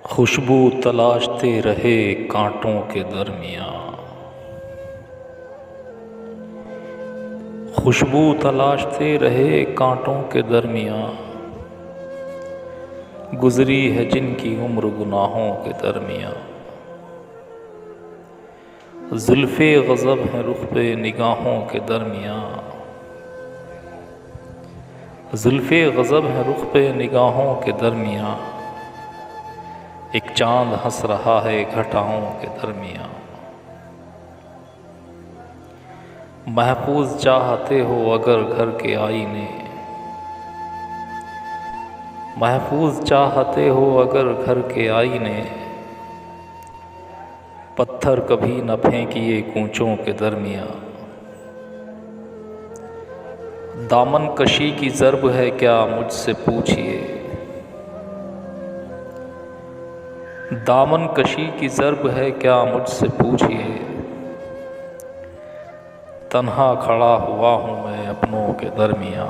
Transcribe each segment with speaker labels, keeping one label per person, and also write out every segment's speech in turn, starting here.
Speaker 1: खुशबू तलाशते रहे कांटों के दरमियाँ। खुशबू तलाशते रहे कांटों के दरमियाँ। गुजरी है जिनकी उम्र गुनाहों के दरमियाँ। जुल्फ़े गज़ब हैं रुख पे निगाहों के दरमियाँ। जुल्फ़े गज़ब हैं रुख पे निगाहों के दरमियाँ। एक चाँद हंस रहा है घटाओं के दरमियाँ। महफूज चाहते हो अगर घर के आईने। महफूज चाहते हो अगर घर के आईने। पत्थर कभी न फेंकिए कूंचों के दरमियाँ। दामन कशी की ज़र्ब है क्या मुझसे पूछिए। दामन कशी की ज़र्ब है क्या मुझसे पूछिए। तन्हा खड़ा हुआ हूँ मैं अपनों के दरमियाँ।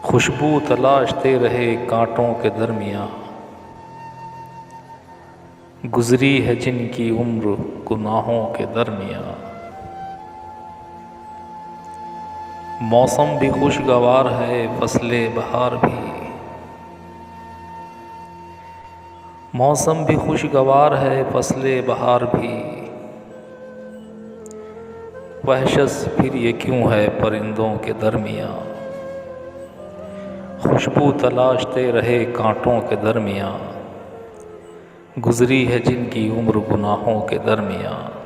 Speaker 1: खुशबू तलाशते रहे कांटों के दरमियाँ। गुजरी है जिनकी उम्र गुनाहों के दरमियाँ। मौसम भी खुशगवार है फसले बहार भी। मौसम भी खुशगवार है फसले बहार भी। वहशत फिर ये क्यों है परिंदों के दरमियाँ। खुशबू तलाशते रहे कांटों के दरमियाँ। गुजरी है जिनकी उम्र गुनाहों के दरमियाँ।